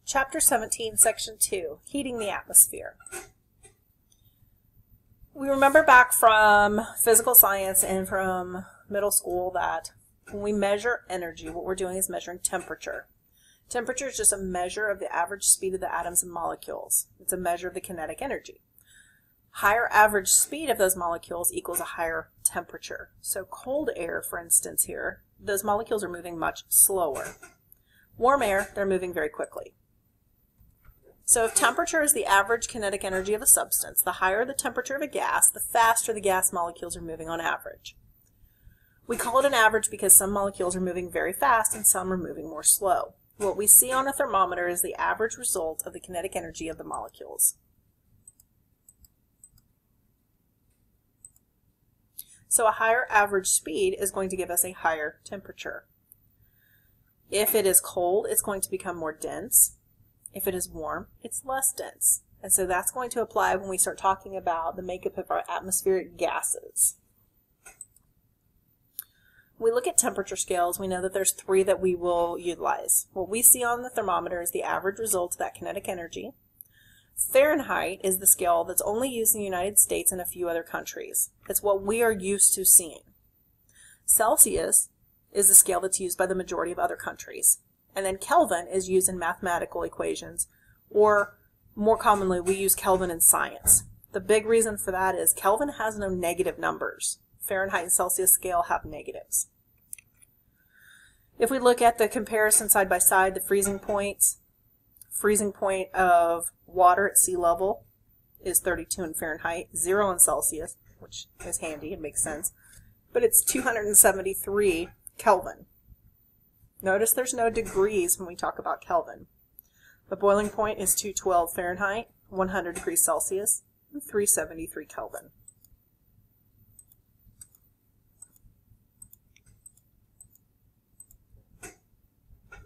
Chapter 17, Section 2, Heating the Atmosphere. We remember back from physical science and from middle school that when we measure energy, what we're doing is measuring temperature. Temperature is just a measure of the average speed of the atoms and molecules. It's a measure of the kinetic energy. Higher average speed of those molecules equals a higher temperature. So cold air, for instance here, those molecules are moving much slower. Warm air, they're moving very quickly. So if temperature is the average kinetic energy of a substance, the higher the temperature of a gas, the faster the gas molecules are moving on average. We call it an average because some molecules are moving very fast and some are moving more slow. What we see on a thermometer is the average result of the kinetic energy of the molecules. So a higher average speed is going to give us a higher temperature. If it is cold, it's going to become more dense. If it is warm, it's less dense. And so that's going to apply when we start talking about the makeup of our atmospheric gases. When we look at temperature scales, we know that there's three that we will utilize. What we see on the thermometer is the average result of that kinetic energy. Fahrenheit is the scale that's only used in the United States and a few other countries. It's what we are used to seeing. Celsius is the scale that's used by the majority of other countries. And then Kelvin is used in mathematical equations, or more commonly, we use Kelvin in science. The big reason for that is Kelvin has no negative numbers. Fahrenheit and Celsius scale have negatives. If we look at the comparison side by side, the freezing point of water at sea level is 32 in Fahrenheit, 0 in Celsius, which is handy, it makes sense, but it's 273 Kelvin. Notice there's no degrees when we talk about Kelvin. The boiling point is 212 Fahrenheit, 100 degrees Celsius, and 373 Kelvin.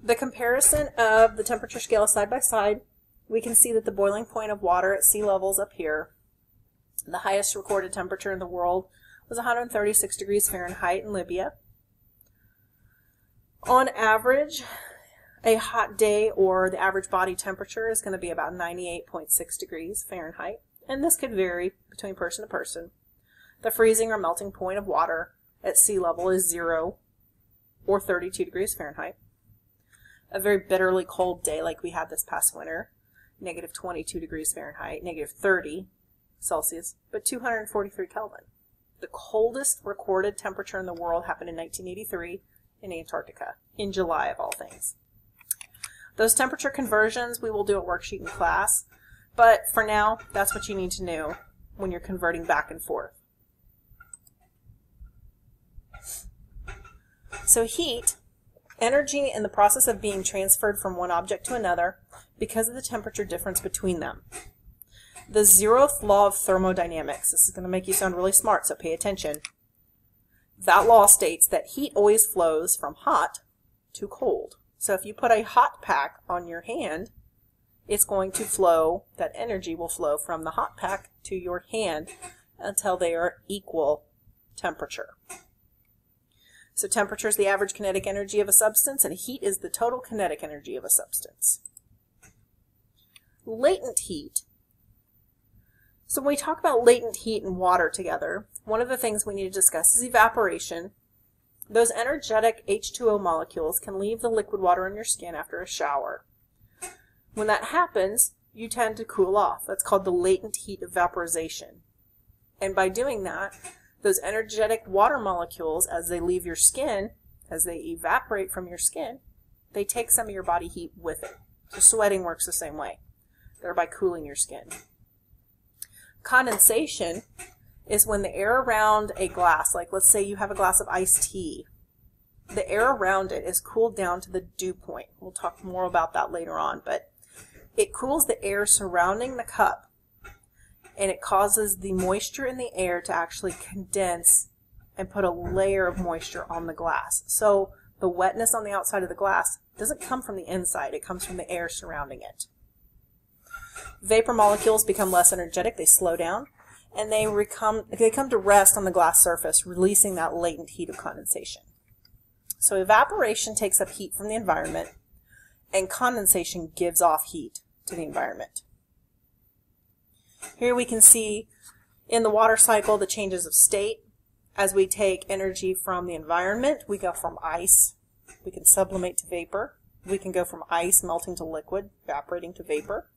The comparison of the temperature scale side by side, we can see that the boiling point of water at sea level is up here. The highest recorded temperature in the world was 136 degrees Fahrenheit in Libya. On average, a hot day or the average body temperature is going to be about 98.6 degrees Fahrenheit, and this could vary between person to person. The freezing or melting point of water at sea level is 0 or 32 degrees Fahrenheit. A very bitterly cold day like we had this past winter, negative 22 degrees Fahrenheit, negative 30 Celsius, but 243 Kelvin. The coldest recorded temperature in the world happened in 1983 in Antarctica, in July of all things. Those temperature conversions we will do a worksheet in class, but for now, that's what you need to know when you're converting back and forth. So heat, energy in the process of being transferred from one object to another because of the temperature difference between them. The zeroth law of thermodynamics, this is going to make you sound really smart, so pay attention. That law states that heat always flows from hot to cold. So if you put a hot pack on your hand, it's going to flow, that energy will flow from the hot pack to your hand until they are equal temperature. So temperature is the average kinetic energy of a substance, and heat is the total kinetic energy of a substance. Latent heat. So when we talk about latent heat and water together, one of the things we need to discuss is evaporation. Those energetic H2O molecules can leave the liquid water on your skin after a shower. When that happens, you tend to cool off. That's called the latent heat of vaporization. And by doing that, those energetic water molecules, as they leave your skin, as they evaporate from your skin, they take some of your body heat with it. So sweating works the same way, thereby cooling your skin. Condensation is when the air around a glass, like let's say you have a glass of iced tea, the air around it is cooled down to the dew point. We'll talk more about that later on, but it cools the air surrounding the cup, and it causes the moisture in the air to actually condense and put a layer of moisture on the glass. So the wetness on the outside of the glass doesn't come from the inside, it comes from the air surrounding it. Vapor molecules become less energetic, they slow down, and they come to rest on the glass surface, releasing that latent heat of condensation. So evaporation takes up heat from the environment and condensation gives off heat to the environment. Here we can see in the water cycle the changes of state. As we take energy from the environment, we go from ice, we can sublimate to vapor, we can go from ice melting to liquid, evaporating to vapor,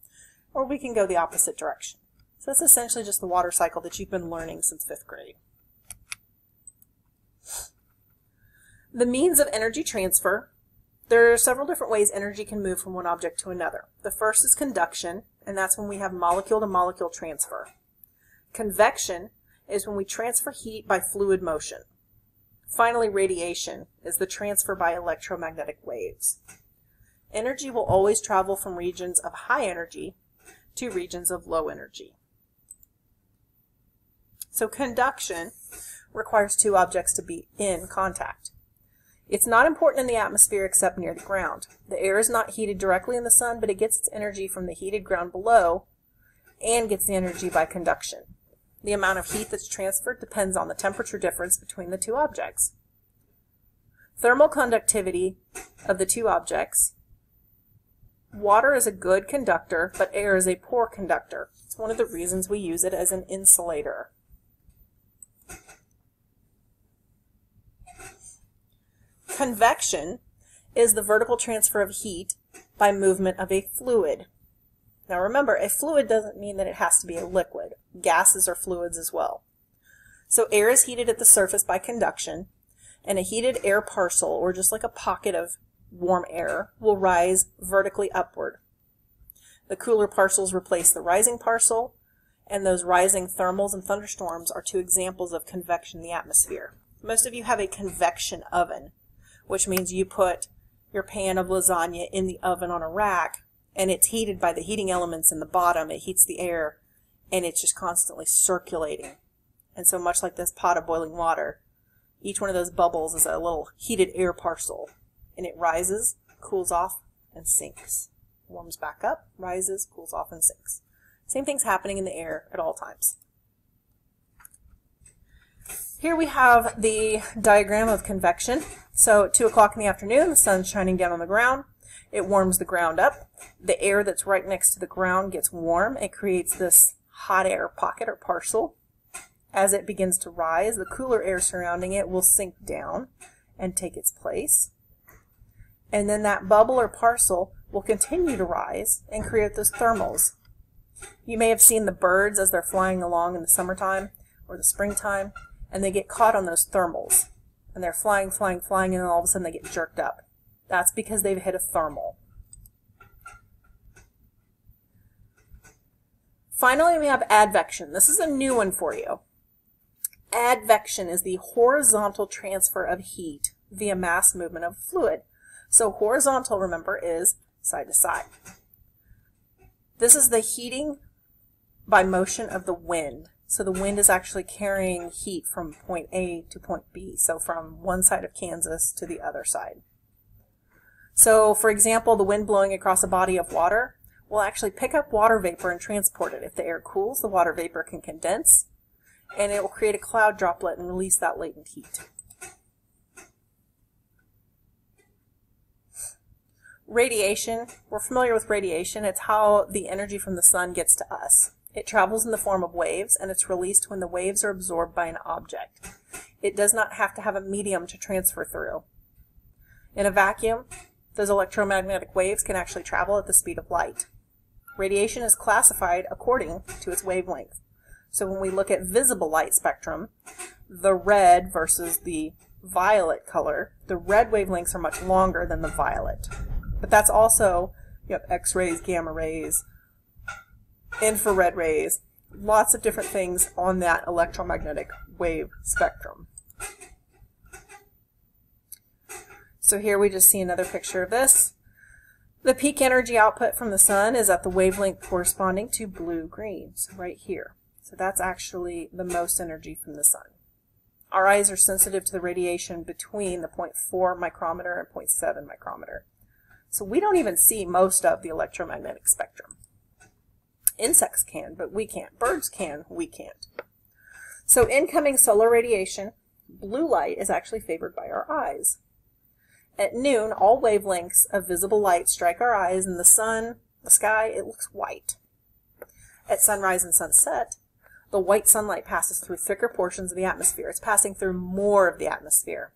or we can go the opposite direction. So that's essentially just the water cycle that you've been learning since 5th grade. The means of energy transfer. There are several different ways energy can move from one object to another. The first is conduction, and that's when we have molecule-to-molecule transfer. Convection is when we transfer heat by fluid motion. Finally, radiation is the transfer by electromagnetic waves. Energy will always travel from regions of high energy to regions of low energy. So conduction requires two objects to be in contact. It's not important in the atmosphere except near the ground. The air is not heated directly in the sun, but it gets its energy from the heated ground below and gets the energy by conduction. The amount of heat that's transferred depends on the temperature difference between the two objects. Thermal conductivity of the two objects. Water is a good conductor, but air is a poor conductor. It's one of the reasons we use it as an insulator. Convection is the vertical transfer of heat by movement of a fluid. Now remember, a fluid doesn't mean that it has to be a liquid. Gases are fluids as well. So air is heated at the surface by conduction, and a heated air parcel, or just like a pocket of warm air, will rise vertically upward. The cooler parcels replace the rising parcel, and those rising thermals and thunderstorms are two examples of convection in the atmosphere. Most of you have a convection oven, which means you put your pan of lasagna in the oven on a rack, and it's heated by the heating elements in the bottom. It heats the air, and it's just constantly circulating. And so much like this pot of boiling water, each one of those bubbles is a little heated air parcel, and it rises, cools off, and sinks. Warms back up, rises, cools off, and sinks. Same thing's happening in the air at all times. Here we have the diagram of convection. So at 2 o'clock in the afternoon, the sun's shining down on the ground. It warms the ground up. The air that's right next to the ground gets warm. It creates this hot air pocket or parcel. As it begins to rise, the cooler air surrounding it will sink down and take its place. And then that bubble or parcel will continue to rise and create those thermals. You may have seen the birds as they're flying along in the summertime or the springtime, and they get caught on those thermals. And they're flying, flying, flying, and then all of a sudden they get jerked up. That's because they've hit a thermal. Finally, we have advection. This is a new one for you. Advection is the horizontal transfer of heat via mass movement of fluid. So horizontal, remember, is side to side. This is the heating by motion of the wind. So the wind is actually carrying heat from point A to point B, so from one side of Kansas to the other side. So, for example, the wind blowing across a body of water will actually pick up water vapor and transport it. If the air cools, the water vapor can condense, and it will create a cloud droplet and release that latent heat. Radiation, we're familiar with radiation. It's how the energy from the sun gets to us. It travels in the form of waves, and it's released when the waves are absorbed by an object. It does not have to have a medium to transfer through. In a vacuum, those electromagnetic waves can actually travel at the speed of light. Radiation is classified according to its wavelength. So when we look at visible light spectrum, the red versus the violet color, the red wavelengths are much longer than the violet. But that's also, you have X-rays, gamma rays, infrared rays, lots of different things on that electromagnetic wave spectrum. So here we just see another picture of this. The peak energy output from the sun is at the wavelength corresponding to blue-green, so right here. So that's actually the most energy from the sun. Our eyes are sensitive to the radiation between the 0.4 micrometer and 0.7 micrometer. So we don't even see most of the electromagnetic spectrum. Insects can, but we can't. Birds can, we can't. So incoming solar radiation, blue light, is actually favored by our eyes. At noon, all wavelengths of visible light strike our eyes, and the sun, the sky, it looks white. At sunrise and sunset, the white sunlight passes through thicker portions of the atmosphere. It's passing through more of the atmosphere.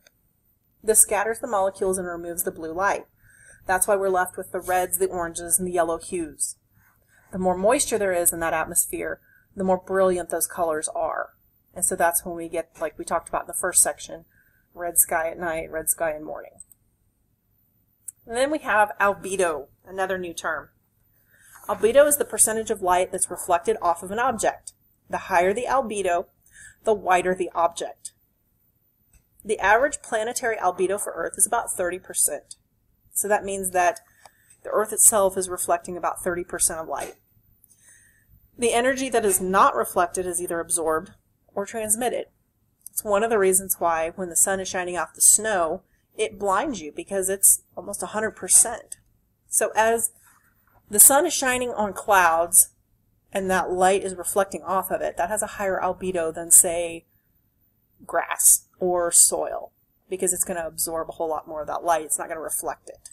This scatters the molecules and removes the blue light. That's why we're left with the reds, the oranges, and the yellow hues. The more moisture there is in that atmosphere, the more brilliant those colors are. And so that's when we get, like we talked about in the first section, red sky at night, red sky in morning. And then we have albedo, another new term. Albedo is the percentage of light that's reflected off of an object. The higher the albedo, the whiter the object. The average planetary albedo for Earth is about 30%. So that means that the Earth itself is reflecting about 30% of light. The energy that is not reflected is either absorbed or transmitted. It's one of the reasons why when the sun is shining off the snow, it blinds you because it's almost 100%. So as the sun is shining on clouds and that light is reflecting off of it, that has a higher albedo than, say, grass or soil, because it's going to absorb a whole lot more of that light. It's not going to reflect it.